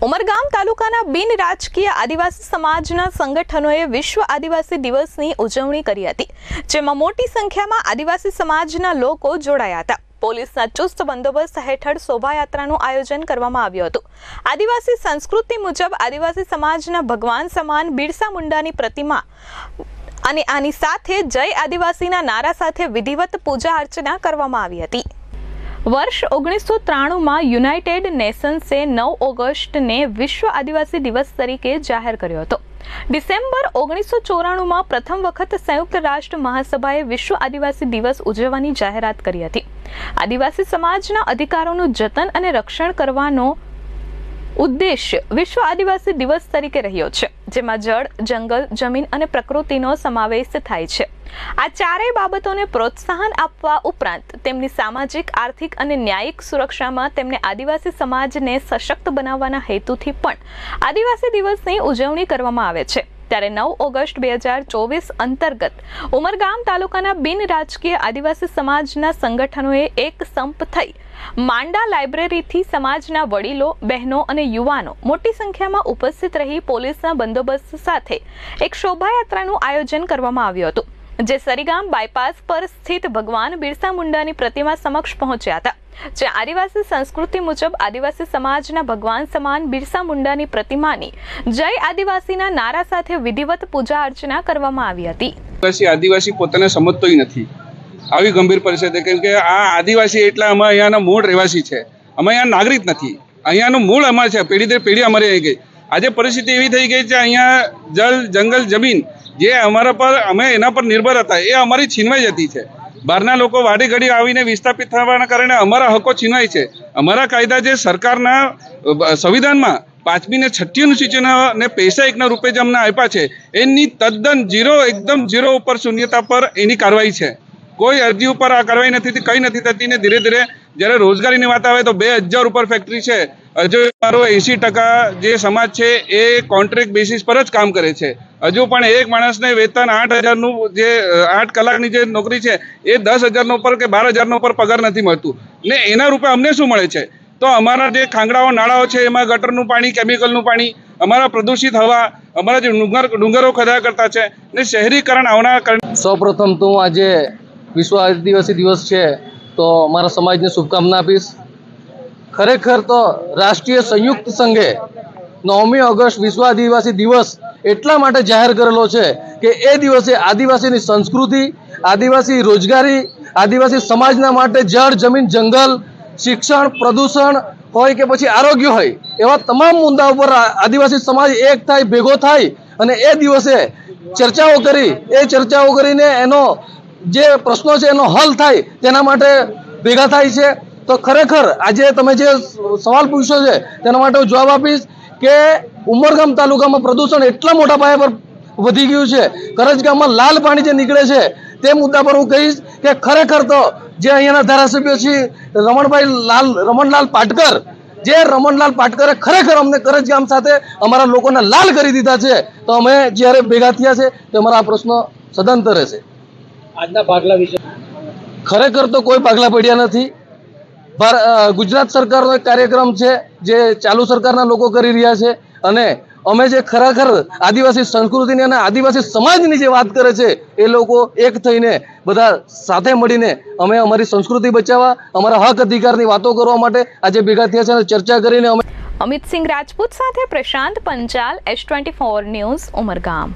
ઉમરગામ તાલુકાના બિન રાજકીય આદિવાસી સમાજના સંગઠનોએ વિશ્વ આદિવાસી દિવસની ઉજવણી કરી હતી, જેમાં મોટી સંખ્યામાં આદિવાસી સમાજના લોકો જોડાયા હતા। પોલીસના ચુસ્ત બંદોબસ્ત હેઠળ શોભાયાત્રાનું આયોજન કરવામાં આવ્યું હતું। આદિવાસી સંસ્કૃતિ મુજબ આદિવાસી સમાજના ભગવાન સમાન બિરસા મુંડાની પ્રતિમા અને આની સાથે જય આદિવાસીના નારા સાથે વિધિવત પૂજા અર્ચના કરવામાં આવી હતી। વર્ષ 1993 યુનાઇટેડ નેશન્સે 9 ઓગસ્ટને વિશ્વ આદિવાસી દિવસ તરીકે જાહેર કર્યો હતો। ડિસેમ્બર 1994 પ્રથમ વખત સંયુક્ત રાષ્ટ્ર મહાસભાએ વિશ્વ આદિવાસી દિવસ ઉજવવાની જાહેરાત કરી હતી। આદિવાસી સમાજના અધિકારોનું જતન અને રક્ષણ કરવાનો ઉદ્દેશ્ય વિશ્વ આદિવાસી દિવસ તરીકે રહ્યો છે, જેમાં જળ, જંગલ, જમીન અને પ્રકૃતિનો સમાવેશ થાય છે। આ ચારેય બાબતોને પ્રોત્સાહન આપવા ઉપરાંત તેમની સામાજિક, આર્થિક અને ન્યાયિક સુરક્ષામાં તેમને આદિવાસી સમાજને સશક્ત બનાવવાના હેતુથી પણ આદિવાસી દિવસની ઉજવણી કરવામાં આવે છે। ત્યારે 9 ઓગસ્ટ 2024 અંતર્ગત ઉમરગામ તાલુકાના બિન રાજકીય આદિવાસી સમાજના સંગઠનોએ એક સંપ થઈ માંડા લાઇબ્રેરીથી સમાજના વડીલો, બહેનો અને યુવાનો મોટી સંખ્યામાં ઉપસ્થિત રહી પોલીસના બંદોબસ્ત સાથે એક શોભાયાત્રાનું આયોજન કરવામાં આવ્યું હતું, જે સરીગામ બાયપાસ પર સ્થિત ભગવાન બિરસા મુંડાની પ્રતિમા સમક્ષ પહોંચ્યા હતા, જે આદિવાસી સંસ્કૃતિ મુજબ આદિવાસી સમાજના ભગવાન સમાન બિરસા મુંડાની પ્રતિમાની જય આદિવાસીના નારા સાથે વિધિવત પૂજા અર્ચના કરવામાં આવી હતી। આદિવાસી પોતાને સમજતોય નથી, આવી ગંભીર પરિસ્થિતિ, કેમ કે આ આદિવાસી એટલે અમે અહીંયાના મૂળ રહેવાસી છે, અમે અહીંયા નાગરિક નથી, અહીંયાનું મૂળ અમારે છે, પેઢી દર પેઢી અમારી આવી ગઈ। આજે પરિસ્થિતિ એવી થઈ ગઈ છે, અહીંયા જળ, જંગલ, જમીન જે અમારા પર અમે એના પર નિર્ભર હતા એ અમારી છીનવાઈ જતી છે। બહારના લોકો વાડી ઘડી આવીને વિસ્થાપિત થવાના કારણે અમારા હકો છીનવાય છે। અમારા કાયદા જે સરકારના સંવિધાનમાં 5મી ને 6ઠ્ઠી અનુસૂચિના ને પૈસા એકના રૂપે જે અમને આપ્યા છે એની તદ્દન ઝીરો, એકદમ ઝીરો ઉપર શૂન્યતા પર એની કાર્યવાહી છે। કોઈ અરજી ઉપર આ કાર્યવાહી નથી થતી, કંઈ નથી થતી ને ધીરે ધીરે જ્યારે રોજગારીની વાત આવે તો 2000 ઉપર ફેક્ટરી છે, હજુ મારો 80% જે સમાજ છે એ કોન્ટ્રાક્ટ બેસિસ પર જ કામ કરે છે। હજુ પણ એક માણસને વેતન 8000નું જે 8 કલાકની જે નોકરી છે એ 10,000 ઉપર કે 12,000 ઉપર પગાર નથી મળતું ને એના રૂપે અમને શું મળે છે? તો અમારા જે ખાંગડાઓ, નાળાઓ છે એમાં ગટરનું પાણી, કેમિકલનું પાણી, અમારા પ્રદૂષિત હવા, અમારા જે ડુંગરો ખદા કરતા છે ને શહેરીકરણ આવવાના કારણે સૌપ્રથમ તો આજે વિશ્વ આદિવાસી દિવસ છે તો મારા સમાજને શુભકામના આપીશ। ખરેખર તો રાષ્ટ્રીય સંયુક્ત સંઘે 9મી ઓગસ્ટ વિશ્વ આદિવાસી દિવસ એટલા માટે જાહેર કરેલો છે કે એ દિવસે આદિવાસીની સંસ્કૃતિ, આદિવાસી રોજગારી, આદિવાસી સમાજના માટે જળ, જમીન, જંગલ, શિક્ષણ, પ્રદૂષણ હોય કે પછી આરોગ્ય હોય, એવા તમામ મુદ્દાઓ પર આદિવાસી સમાજ એક થાય, ભેગો થાય અને એ દિવસે ચર્ચાઓ કરીને એનો જે પ્રશ્નો છે એનો હલ થાય તેના માટે ભેગા થાય છે। તો ખરેખર આજે તમે જે સવાલ પૂછ્યો છે તેના માટે હું જવાબ આપીશ કે ઉમરગામ તાલુકામાં પ્રદૂષણ એટલા મોટા પાયા પર વધી ગયું છે, કરજ ગામમાં લાલ પાણી જે નીકળે છે તે મુદ્દા પર હું કહીશ કે ખરેખર તો જે અહીંયાના ધારાસભ્ય છે રમણલાલ પાટકરે ખરેખર અમને કરજ ગામ સાથે અમારા લોકોને લાલ કરી દીધા છે। તો અમે જ્યારે ભેગા થયા છે તો અમારા આ પ્રશ્નો સદંતર રહેશે। આજના ભાગલા વિશે ખરેખર તો કોઈ ભાગલા પડ્યા નથી। ગુજરાત સરકારનો એક કાર્યક્રમ છે જે ચાલુ સરકારના લોકો કરી રહ્યા છે અને અમે જે ખરેખર આદિવાસી સંસ્કૃતિની અને આદિવાસી સમાજની જે વાત કરે છે એ લોકો એક થઈને બધા સાથે મળીને અમે અમારી સંસ્કૃતિ બચાવવા, અમારા હક અધિકારની વાતો કરવા માટે આજે ભેગા થયા છે અને ચર્ચા કરીને અમે અમિત સિંહ રાજપૂત સાથે પ્રશાંત પંચાલ, S24 ન્યૂઝ, ઉમરગામ।